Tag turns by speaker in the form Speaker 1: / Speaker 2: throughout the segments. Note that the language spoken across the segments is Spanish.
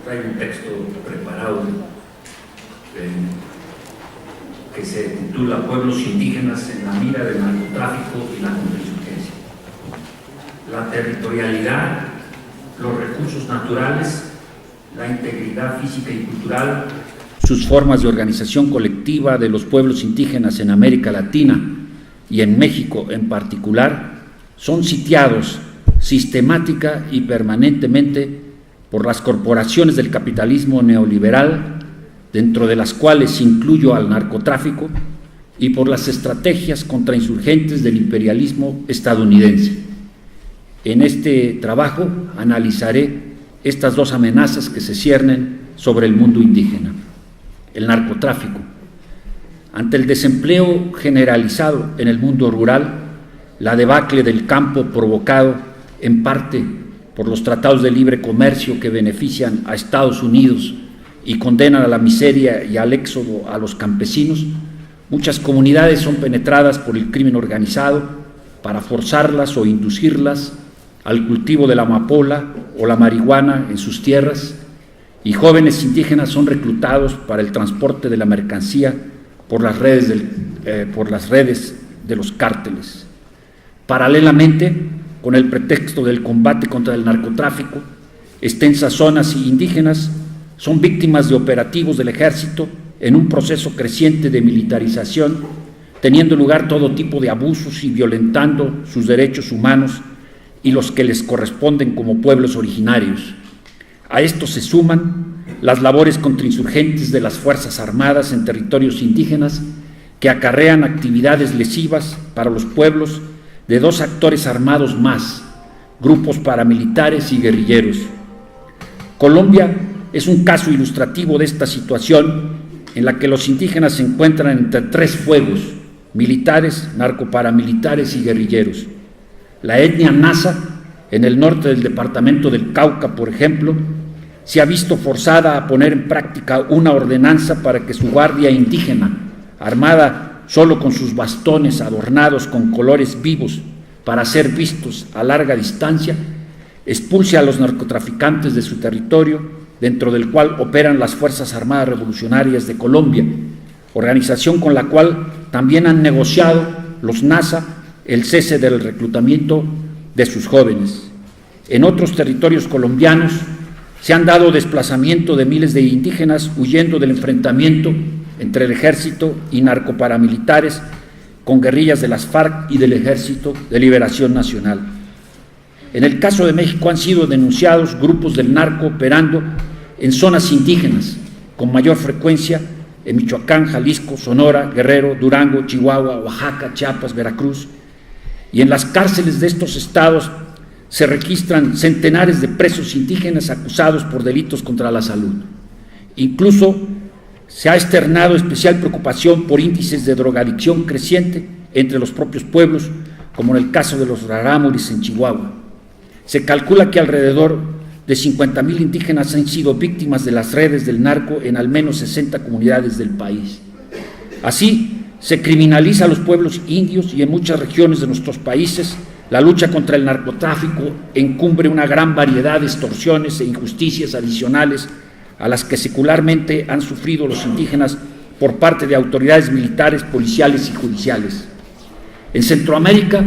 Speaker 1: traigo un texto preparado que se titula Pueblos indígenas en la mira del narcotráfico y la contrainsurgencia. La territorialidad, los recursos naturales, la integridad física y cultural, sus formas de organización colectiva de los pueblos indígenas en América Latina y en México en particular, son sitiados sistemática y permanentemente por las corporaciones del capitalismo neoliberal, dentro de las cuales incluyo al narcotráfico, y por las estrategias contrainsurgentes del imperialismo estadounidense. En este trabajo analizaré estas dos amenazas que se ciernen sobre el mundo indígena. El narcotráfico. Ante el desempleo generalizado en el mundo rural, la debacle del campo provocado en parte por los tratados de libre comercio que benefician a Estados Unidos y condenan a la miseria y al éxodo a los campesinos, muchas comunidades son penetradas por el crimen organizado para forzarlas o inducirlas al cultivo de la amapola o la marihuana en sus tierras, y jóvenes indígenas son reclutados para el transporte de la mercancía por las redes de los cárteles. Paralelamente, con el pretexto del combate contra el narcotráfico, extensas zonas indígenas son víctimas de operativos del ejército en un proceso creciente de militarización, teniendo lugar todo tipo de abusos y violentando sus derechos humanos y los que les corresponden como pueblos originarios. A esto se suman las labores contrainsurgentes de las Fuerzas Armadas en territorios indígenas que acarrean actividades lesivas para los pueblos de dos actores armados más, grupos paramilitares y guerrilleros. Colombia es un caso ilustrativo de esta situación en la que los indígenas se encuentran entre tres fuegos: militares, narcoparamilitares y guerrilleros. La etnia Nasa, en el norte del departamento del Cauca, por ejemplo, se ha visto forzada a poner en práctica una ordenanza para que su guardia indígena, armada solo con sus bastones adornados con colores vivos para ser vistos a larga distancia, expulse a los narcotraficantes de su territorio, dentro del cual operan las Fuerzas Armadas Revolucionarias de Colombia, organización con la cual también han negociado los NASA el cese del reclutamiento de sus jóvenes. En otros territorios colombianos se han dado desplazamiento de miles de indígenas huyendo del enfrentamiento entre el ejército y narcoparamilitares con guerrillas de las FARC y del Ejército de Liberación Nacional. En el caso de México han sido denunciados grupos del narco operando en zonas indígenas, con mayor frecuencia en Michoacán, Jalisco, Sonora, Guerrero, Durango, Chihuahua, Oaxaca, Chiapas, Veracruz, y en las cárceles de estos estados se registran centenares de presos indígenas acusados por delitos contra la salud. Incluso se ha externado especial preocupación por índices de drogadicción creciente entre los propios pueblos, como en el caso de los rarámuris en Chihuahua. Se calcula que alrededor de 50,000 indígenas han sido víctimas de las redes del narco en al menos 60 comunidades del país. Así, se criminaliza a los pueblos indios, y en muchas regiones de nuestros países la lucha contra el narcotráfico encumbre una gran variedad de extorsiones e injusticias adicionales a las que secularmente han sufrido los indígenas por parte de autoridades militares, policiales y judiciales. En Centroamérica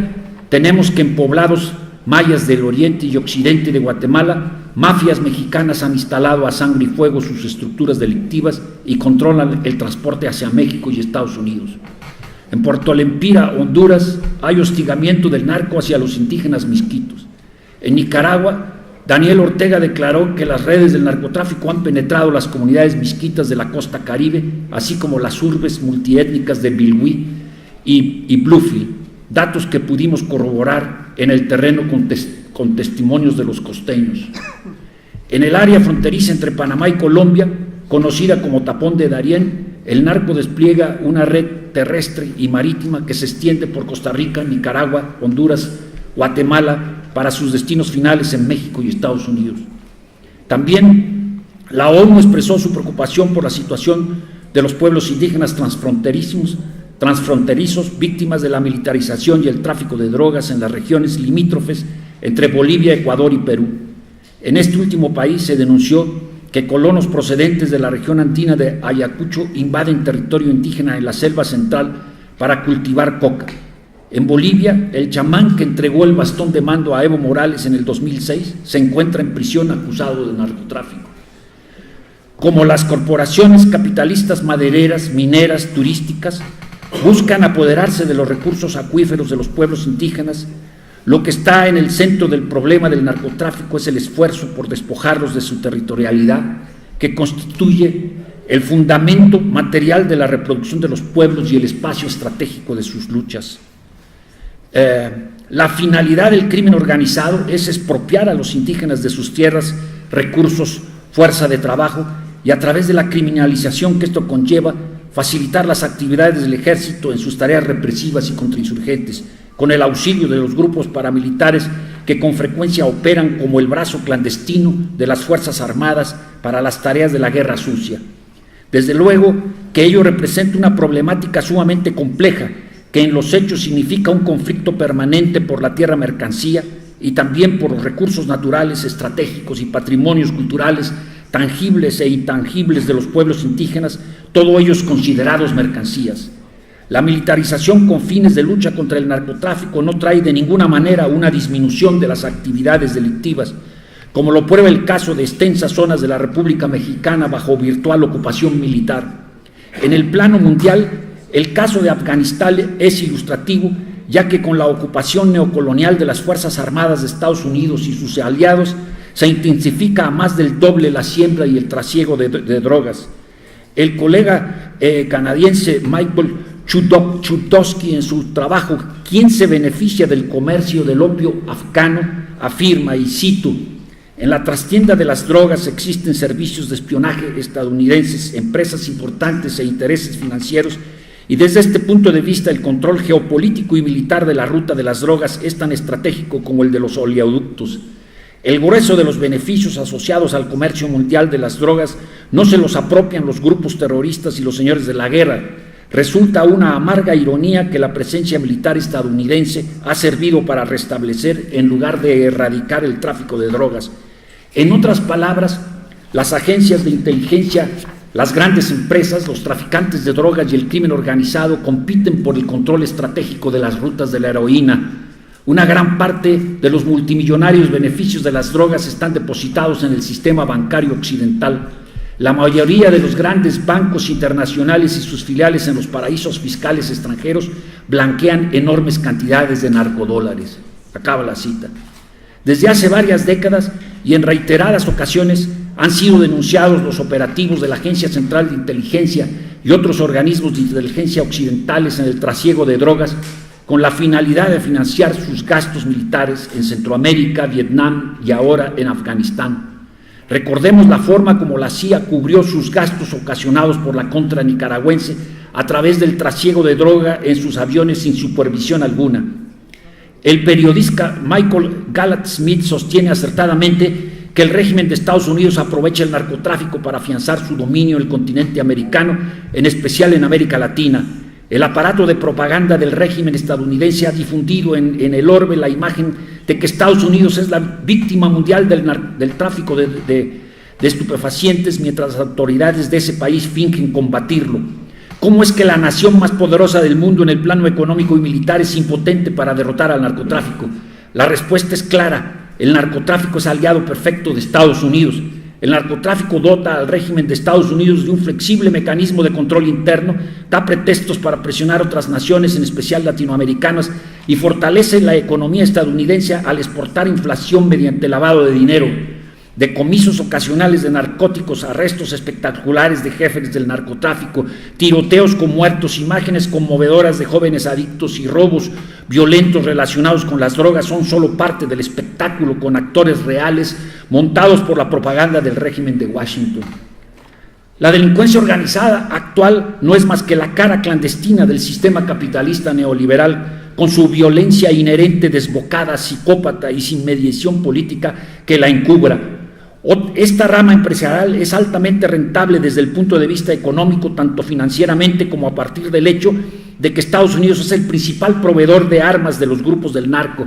Speaker 1: tenemos que en poblados mayas del oriente y occidente de Guatemala, mafias mexicanas han instalado a sangre y fuego sus estructuras delictivas y controlan el transporte hacia México y Estados Unidos. En Puerto Lempira, Honduras, hay hostigamiento del narco hacia los indígenas misquitos. En Nicaragua, Daniel Ortega declaró que las redes del narcotráfico han penetrado las comunidades misquitas de la costa caribe, así como las urbes multiétnicas de Bilwi y Bluefield, datos que pudimos corroborar en el terreno con testimonios de los costeños. En el área fronteriza entre Panamá y Colombia, conocida como Tapón de Darién, el narco despliega una red terrestre y marítima que se extiende por Costa Rica, Nicaragua, Honduras, Guatemala, para sus destinos finales en México y Estados Unidos. También la ONU expresó su preocupación por la situación de los pueblos indígenas transfronterizos, víctimas de la militarización y el tráfico de drogas en las regiones limítrofes entre Bolivia, Ecuador y Perú. En este último país se denunció que que colonos procedentes de la región andina de Ayacucho invaden territorio indígena en la selva central para cultivar coca. En Bolivia, el chamán que entregó el bastón de mando a Evo Morales en el 2006 se encuentra en prisión acusado de narcotráfico. Como las corporaciones capitalistas madereras, mineras, turísticas, buscan apoderarse de los recursos acuíferos de los pueblos indígenas, lo que está en el centro del problema del narcotráfico es el esfuerzo por despojarlos de su territorialidad, que constituye el fundamento material de la reproducción de los pueblos y el espacio estratégico de sus luchas. La finalidad del crimen organizado es expropiar a los indígenas de sus tierras, recursos, fuerza de trabajo, y a través de la criminalización que esto conlleva, facilitar las actividades del ejército en sus tareas represivas y contrainsurgentes, con el auxilio de los grupos paramilitares que con frecuencia operan como el brazo clandestino de las Fuerzas Armadas para las tareas de la guerra sucia. Desde luego que ello representa una problemática sumamente compleja, que en los hechos significa un conflicto permanente por la tierra mercancía y también por los recursos naturales, estratégicos y patrimonios culturales tangibles e intangibles de los pueblos indígenas, todos ellos considerados mercancías. La militarización con fines de lucha contra el narcotráfico no trae de ninguna manera una disminución de las actividades delictivas, como lo prueba el caso de extensas zonas de la República Mexicana bajo virtual ocupación militar. En el plano mundial, el caso de Afganistán es ilustrativo, ya que con la ocupación neocolonial de las Fuerzas Armadas de Estados Unidos y sus aliados, se intensifica a más del doble la siembra y el trasiego de drogas. El colega canadiense Michael Chudovsky, en su trabajo ¿Quién se beneficia del comercio del opio afgano?, afirma, y cito: en la trastienda de las drogas existen servicios de espionaje estadounidenses, empresas importantes e intereses financieros, y desde este punto de vista el control geopolítico y militar de la ruta de las drogas es tan estratégico como el de los oleoductos. El grueso de los beneficios asociados al comercio mundial de las drogas no se los apropian los grupos terroristas y los señores de la guerra. Resulta una amarga ironía que la presencia militar estadounidense ha servido para restablecer en lugar de erradicar el tráfico de drogas. En otras palabras, las agencias de inteligencia, las grandes empresas, los traficantes de drogas y el crimen organizado compiten por el control estratégico de las rutas de la heroína. Una gran parte de los multimillonarios beneficios de las drogas están depositados en el sistema bancario occidental. La mayoría de los grandes bancos internacionales y sus filiales en los paraísos fiscales extranjeros blanquean enormes cantidades de narcodólares. Acaba la cita. Desde hace varias décadas y en reiteradas ocasiones han sido denunciados los operativos de la Agencia Central de Inteligencia y otros organismos de inteligencia occidentales en el trasiego de drogas con la finalidad de financiar sus gastos militares en Centroamérica, Vietnam y ahora en Afganistán. Recordemos la forma como la CIA cubrió sus gastos ocasionados por la contra nicaragüense a través del trasiego de droga en sus aviones sin supervisión alguna. El periodista Michael Gallant Smith sostiene acertadamente que el régimen de Estados Unidos aprovecha el narcotráfico para afianzar su dominio en el continente americano, en especial en América Latina. El aparato de propaganda del régimen estadounidense ha difundido en el orbe la imagen de que Estados Unidos es la víctima mundial del tráfico de estupefacientes, mientras las autoridades de ese país fingen combatirlo. ¿Cómo es que la nación más poderosa del mundo en el plano económico y militar es impotente para derrotar al narcotráfico? La respuesta es clara: el narcotráfico es aliado perfecto de Estados Unidos. El narcotráfico dota al régimen de Estados Unidos de un flexible mecanismo de control interno, da pretextos para presionar a otras naciones, en especial latinoamericanas, y fortalece la economía estadounidense al exportar inflación mediante lavado de dinero. Decomisos ocasionales de narcóticos, arrestos espectaculares de jefes del narcotráfico, tiroteos con muertos, imágenes conmovedoras de jóvenes adictos y robos violentos relacionados con las drogas son solo parte del espectáculo con actores reales montados por la propaganda del régimen de Washington. La delincuencia organizada actual no es más que la cara clandestina del sistema capitalista neoliberal, con su violencia inherente, desbocada, psicópata y sin mediación política que la encubra. Esta rama empresarial es altamente rentable desde el punto de vista económico, tanto financieramente como a partir del hecho de que Estados Unidos es el principal proveedor de armas de los grupos del narco.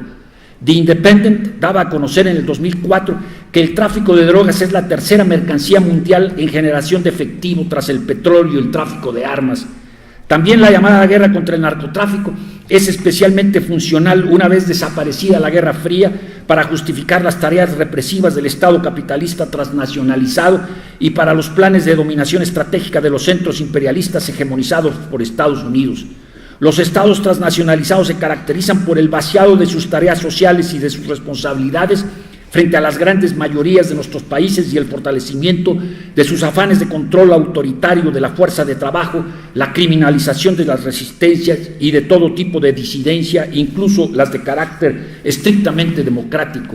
Speaker 1: The Independent daba a conocer en el 2004 que el tráfico de drogas es la tercera mercancía mundial en generación de efectivo tras el petróleo y el tráfico de armas. También la llamada guerra contra el narcotráfico es especialmente funcional una vez desaparecida la Guerra Fría para justificar las tareas represivas del Estado capitalista transnacionalizado y para los planes de dominación estratégica de los centros imperialistas hegemonizados por Estados Unidos. Los estados transnacionalizados se caracterizan por el vaciado de sus tareas sociales y de sus responsabilidades frente a las grandes mayorías de nuestros países y el fortalecimiento de sus afanes de control autoritario de la fuerza de trabajo, la criminalización de las resistencias y de todo tipo de disidencia, incluso las de carácter estrictamente democrático.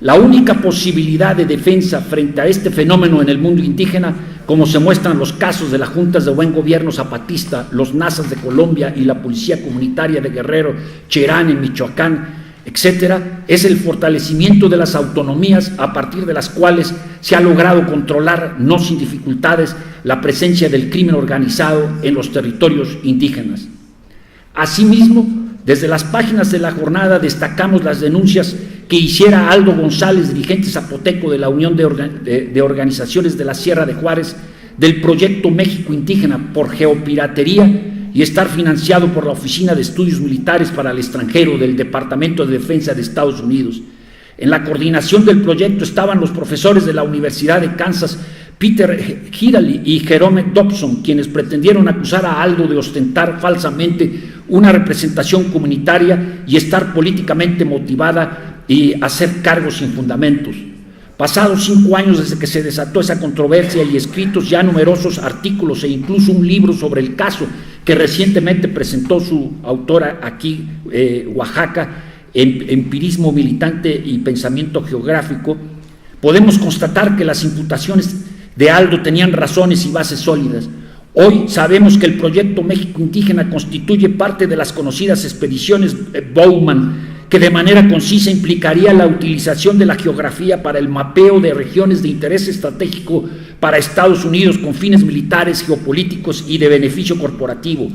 Speaker 1: La única posibilidad de defensa frente a este fenómeno en el mundo indígena, como se muestran los casos de las juntas de buen gobierno zapatista, los nazas de Colombia y la policía comunitaria de Guerrero, Cherán en Michoacán, etcétera, es el fortalecimiento de las autonomías a partir de las cuales se ha logrado controlar, no sin dificultades, la presencia del crimen organizado en los territorios indígenas. Asimismo, desde las páginas de la jornada destacamos las denuncias que hiciera Aldo González, dirigente zapoteco de la Unión de Organizaciones de la Sierra de Juárez, del proyecto México Indígena por geopiratería y estar financiado por la Oficina de Estudios Militares para el Extranjero del Departamento de Defensa de Estados Unidos. En la coordinación del proyecto estaban los profesores de la Universidad de Kansas, Peter Hidalgo y Jerome Dobson, quienes pretendieron acusar a Aldo de ostentar falsamente una representación comunitaria y estar políticamente motivada y hacer cargos sin fundamentos. Pasados 5 años desde que se desató esa controversia y escritos ya numerosos artículos e incluso un libro sobre el caso que recientemente presentó su autora aquí, Oaxaca, Empirismo Militante y Pensamiento Geográfico, podemos constatar que las imputaciones de Aldo tenían razones y bases sólidas. Hoy sabemos que el proyecto México Indígena constituye parte de las conocidas expediciones Bowman, que de manera concisa implicaría la utilización de la geografía para el mapeo de regiones de interés estratégico para Estados Unidos con fines militares, geopolíticos y de beneficio corporativo.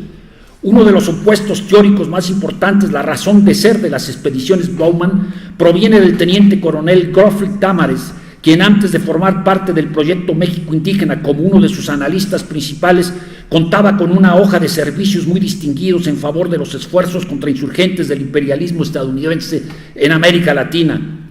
Speaker 1: Uno de los opuestos teóricos más importantes, la razón de ser de las expediciones Bowman, proviene del teniente coronel Geoffrey Tamares, quien antes de formar parte del proyecto México Indígena como uno de sus analistas principales, contaba con una hoja de servicios muy distinguidos en favor de los esfuerzos contra insurgentes del imperialismo estadounidense en América Latina.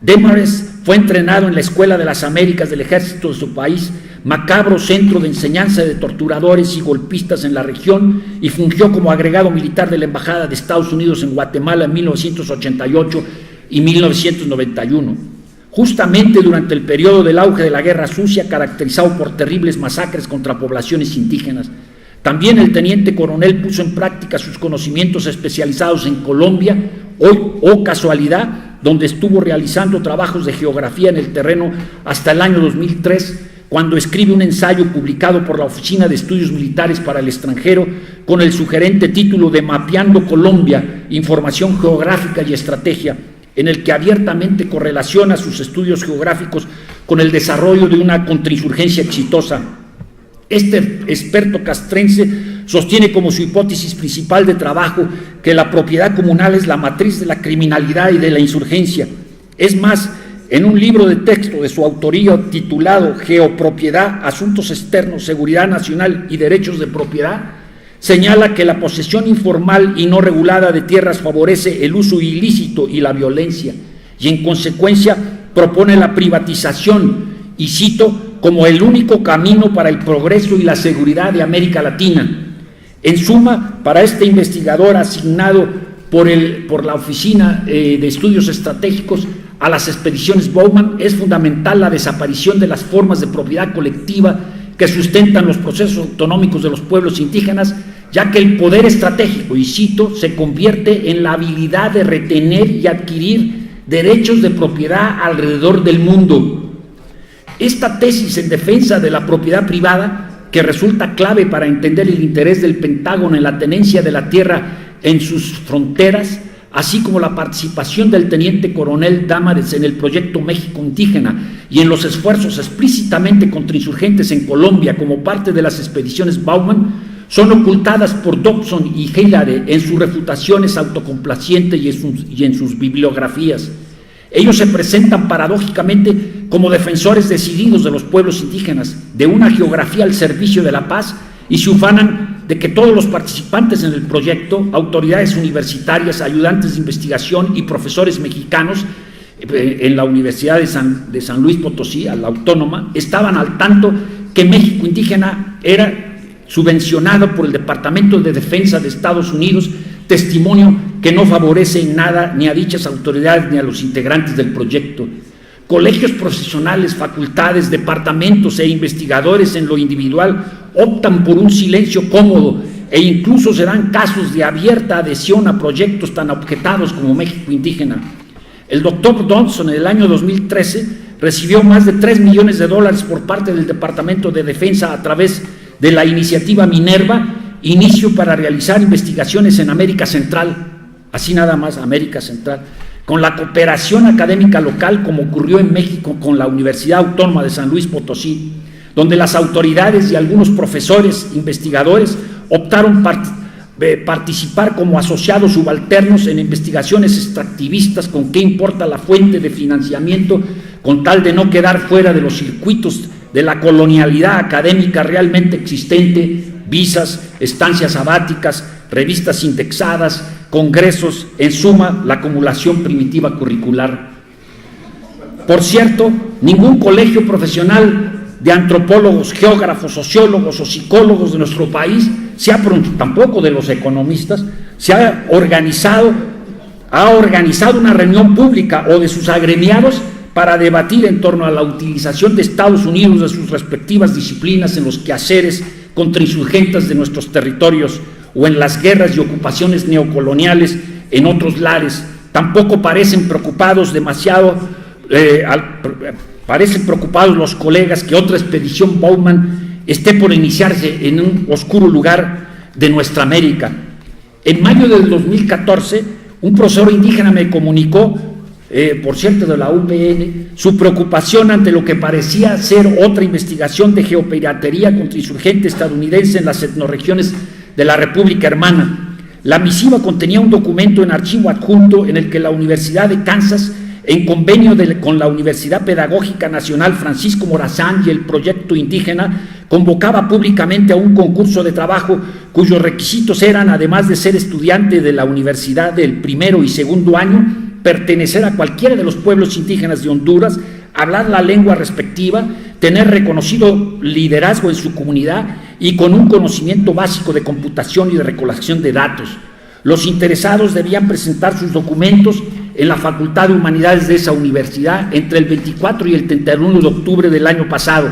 Speaker 1: Tamares fue entrenado en la Escuela de las Américas del Ejército de su país, macabro centro de enseñanza de torturadores y golpistas en la región, y fungió como agregado militar de la Embajada de Estados Unidos en Guatemala en 1988 y 1991. Justamente durante el periodo del auge de la Guerra Sucia, caracterizado por terribles masacres contra poblaciones indígenas. También el teniente coronel puso en práctica sus conocimientos especializados en Colombia, hoy, casualidad, donde estuvo realizando trabajos de geografía en el terreno hasta el año 2003, cuando escribe un ensayo publicado por la Oficina de Estudios Militares para el Extranjero con el sugerente título de Mapeando Colombia, Información Geográfica y Estrategia, en el que abiertamente correlaciona sus estudios geográficos con el desarrollo de una contrainsurgencia exitosa. Este experto castrense sostiene como su hipótesis principal de trabajo que la propiedad comunal es la matriz de la criminalidad y de la insurgencia. Es más, en un libro de texto de su autoría titulado Geopropiedad, Asuntos Externos, Seguridad Nacional y Derechos de Propiedad, señala que la posesión informal y no regulada de tierras favorece el uso ilícito y la violencia, y en consecuencia propone la privatización, y cito, como el único camino para el progreso y la seguridad de América Latina. En suma, para este investigador asignado por la Oficina de Estudios Estratégicos a las expediciones Bowman, es fundamental la desaparición de las formas de propiedad colectiva que sustentan los procesos autonómicos de los pueblos indígenas, ya que el poder estratégico, y cito, se convierte en la habilidad de retener y adquirir derechos de propiedad alrededor del mundo. Esta tesis en defensa de la propiedad privada, que resulta clave para entender el interés del Pentágono en la tenencia de la tierra en sus fronteras, así como la participación del teniente coronel Tamares en el proyecto México Indígena y en los esfuerzos explícitamente contrainsurgentes en Colombia como parte de las expediciones Bowman, son ocultadas por Dobson y Hillary en sus refutaciones autocomplacientes y en sus bibliografías. Ellos se presentan paradójicamente como defensores decididos de los pueblos indígenas, de una geografía al servicio de la paz, y se ufanan de que todos los participantes en el proyecto, autoridades universitarias, ayudantes de investigación y profesores mexicanos en la Universidad de San Luis Potosí, a la Autónoma, estaban al tanto que México Indígena era subvencionado por el Departamento de Defensa de Estados Unidos, testimonio que no favorece en nada ni a dichas autoridades ni a los integrantes del proyecto. Colegios profesionales, facultades, departamentos e investigadores en lo individual optan por un silencio cómodo e incluso se dan casos de abierta adhesión a proyectos tan objetados como México Indígena. El doctor Johnson en el año 2013 recibió más de $3 millones por parte del Departamento de Defensa a través de la iniciativa Minerva, inicio para realizar investigaciones en América Central, así nada más, América Central, con la cooperación académica local, como ocurrió en México con la Universidad Autónoma de San Luis Potosí, donde las autoridades y algunos profesores investigadores optaron participar como asociados subalternos en investigaciones extractivistas con qué importa la fuente de financiamiento, con tal de no quedar fuera de los circuitos de la colonialidad académica realmente existente, visas, estancias sabáticas, revistas indexadas, congresos, en suma, la acumulación primitiva curricular. Por cierto, ningún colegio profesional de antropólogos, geógrafos, sociólogos o psicólogos de nuestro país, tampoco de los economistas, ha organizado una reunión pública o de sus agremiados para debatir en torno a la utilización de Estados Unidos de sus respectivas disciplinas en los quehaceres contrainsurgentes de nuestros territorios o en las guerras y ocupaciones neocoloniales en otros lares. Tampoco parecen preocupados los colegas que otra expedición Bowman esté por iniciarse en un oscuro lugar de nuestra América. En mayo del 2014, un profesor indígena me comunicó, por cierto de la UPN, su preocupación ante lo que parecía ser otra investigación de geopiratería contra insurgente estadounidense en las etnorregiones de la República Hermana. La misiva contenía un documento en archivo adjunto en el que la Universidad de Kansas, en convenio con la Universidad Pedagógica Nacional Francisco Morazán y el Proyecto Indígena, convocaba públicamente a un concurso de trabajo cuyos requisitos eran, además de ser estudiante de la universidad del primero y segundo año, pertenecer a cualquiera de los pueblos indígenas de Honduras, hablar la lengua respectiva, tener reconocido liderazgo en su comunidad y con un conocimiento básico de computación y de recolección de datos. Los interesados debían presentar sus documentos en la Facultad de Humanidades de esa universidad entre el 24 y el 31 de octubre del año pasado.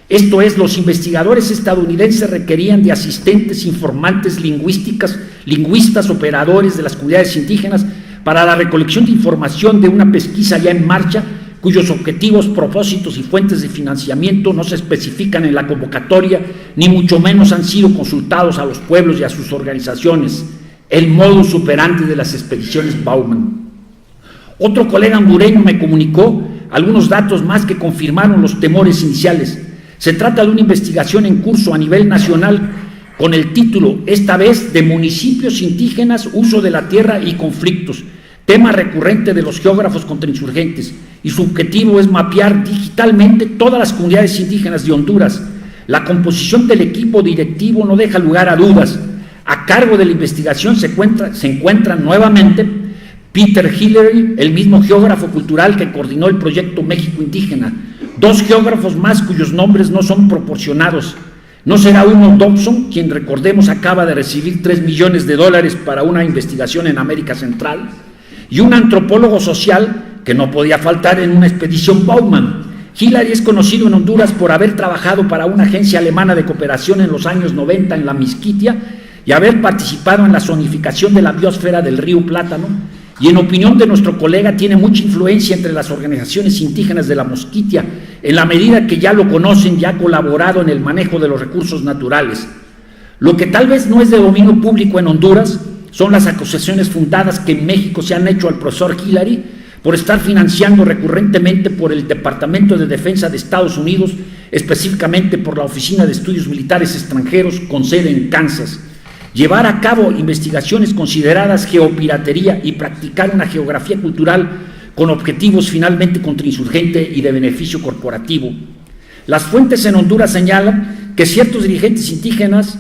Speaker 1: Esto es, los investigadores estadounidenses requerían de asistentes, informantes, lingüistas, operadores de las comunidades indígenas para la recolección de información de una pesquisa ya en marcha, cuyos objetivos, propósitos y fuentes de financiamiento no se especifican en la convocatoria, ni mucho menos han sido consultados a los pueblos y a sus organizaciones. El modus operandi de las expediciones Bowman. Otro colega hondureño me comunicó algunos datos más que confirmaron los temores iniciales. Se trata de una investigación en curso a nivel nacional con el título, esta vez, de municipios indígenas, uso de la tierra y conflictos, tema recurrente de los geógrafos contrainsurgentes, y su objetivo es mapear digitalmente todas las comunidades indígenas de Honduras. La composición del equipo directivo no deja lugar a dudas. A cargo de la investigación se encuentran nuevamente Peter Hillary, el mismo geógrafo cultural que coordinó el proyecto México Indígena, dos geógrafos más cuyos nombres no son proporcionados. No será uno Dobson, quien recordemos acaba de recibir $3 millones para una investigación en América Central, y un antropólogo social que no podía faltar en una expedición Bowman. Hillary es conocido en Honduras por haber trabajado para una agencia alemana de cooperación en los años 90 en la Mixquitia y haber participado en la zonificación de la biosfera del río Plátano, y en opinión de nuestro colega tiene mucha influencia entre las organizaciones indígenas de la Mosquitia, en la medida que ya lo conocen y ha colaborado en el manejo de los recursos naturales. Lo que tal vez no es de dominio público en Honduras son las acusaciones fundadas que en México se han hecho al profesor Hillary por estar financiando recurrentemente por el Departamento de Defensa de Estados Unidos, específicamente por la Oficina de Estudios Militares Extranjeros con sede en Kansas, llevar a cabo investigaciones consideradas geopiratería y practicar una geografía cultural con objetivos finalmente contrainsurgente y de beneficio corporativo. Las fuentes en Honduras señalan que ciertos dirigentes indígenas,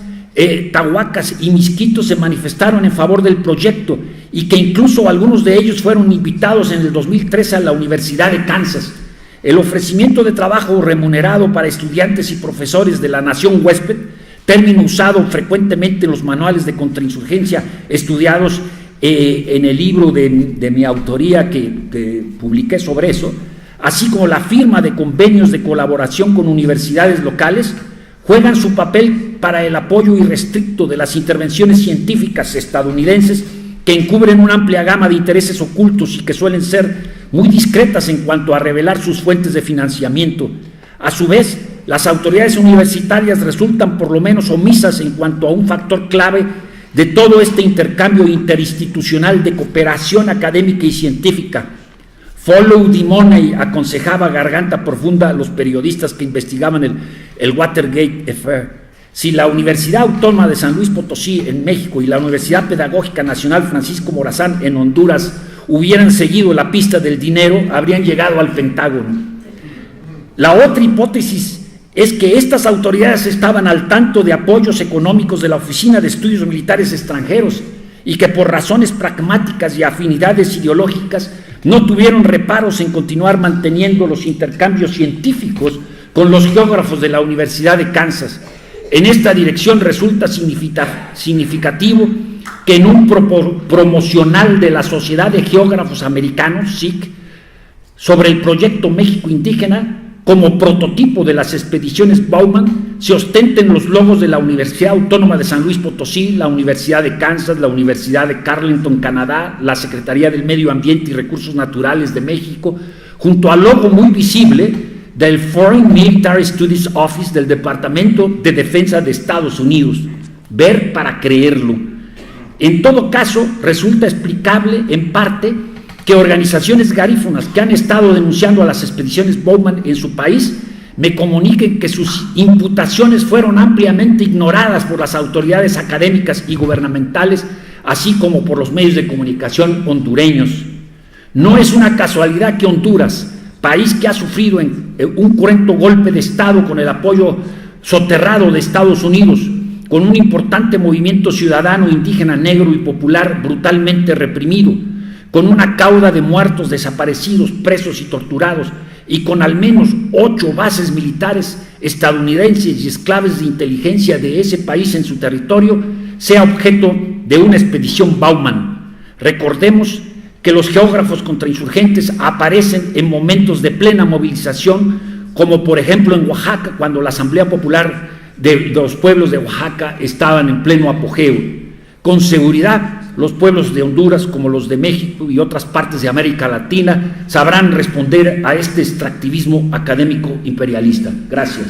Speaker 1: tahuacas y misquitos, se manifestaron en favor del proyecto y que incluso algunos de ellos fueron invitados en el 2013 a la Universidad de Kansas. El ofrecimiento de trabajo remunerado para estudiantes y profesores de la nación huésped, término usado frecuentemente en los manuales de contrainsurgencia estudiados en el libro de mi autoría que publiqué sobre eso, así como la firma de convenios de colaboración con universidades locales, juegan su papel para el apoyo irrestricto de las intervenciones científicas estadounidenses que encubren una amplia gama de intereses ocultos y que suelen ser muy discretas en cuanto a revelar sus fuentes de financiamiento. A su vez, las autoridades universitarias resultan por lo menos omisas en cuanto a un factor clave de todo este intercambio interinstitucional de cooperación académica y científica. Follow the money, aconsejaba Garganta Profunda a los periodistas que investigaban el Watergate Affair. Si la Universidad Autónoma de San Luis Potosí en México y la Universidad Pedagógica Nacional Francisco Morazán en Honduras hubieran seguido la pista del dinero, habrían llegado al Pentágono. La otra hipótesis es que estas autoridades estaban al tanto de apoyos económicos de la Oficina de Estudios Militares Extranjeros y que por razones pragmáticas y afinidades ideológicas no tuvieron reparos en continuar manteniendo los intercambios científicos con los geógrafos de la Universidad de Kansas. En esta dirección resulta significativo que en un promocional de la Sociedad de Geógrafos Americanos, SIG, sobre el proyecto México Indígena, como prototipo de las expediciones Bowman, se ostenten los logos de la Universidad Autónoma de San Luis Potosí, la Universidad de Kansas, la Universidad de Carleton, Canadá, la Secretaría del Medio Ambiente y Recursos Naturales de México, junto al logo muy visible del Foreign Military Studies Office del Departamento de Defensa de Estados Unidos. Ver para creerlo. En todo caso, resulta explicable en parte que organizaciones garífunas que han estado denunciando a las expediciones Bowman en su país me comuniquen que sus imputaciones fueron ampliamente ignoradas por las autoridades académicas y gubernamentales, así como por los medios de comunicación hondureños. No es una casualidad que Honduras, país que ha sufrido un cruento golpe de Estado con el apoyo soterrado de Estados Unidos, con un importante movimiento ciudadano indígena negro y popular brutalmente reprimido, con una cauda de muertos, desaparecidos, presos y torturados, y con al menos 8 bases militares estadounidenses y esclaves de inteligencia de ese país en su territorio, sea objeto de una expedición Bowman. Recordemos que los geógrafos contrainsurgentes aparecen en momentos de plena movilización, como por ejemplo en Oaxaca, cuando la Asamblea Popular de los pueblos de Oaxaca estaban en pleno apogeo. Con seguridad, los pueblos de Honduras, como los de México y otras partes de América Latina, sabrán responder a este extractivismo académico imperialista. Gracias.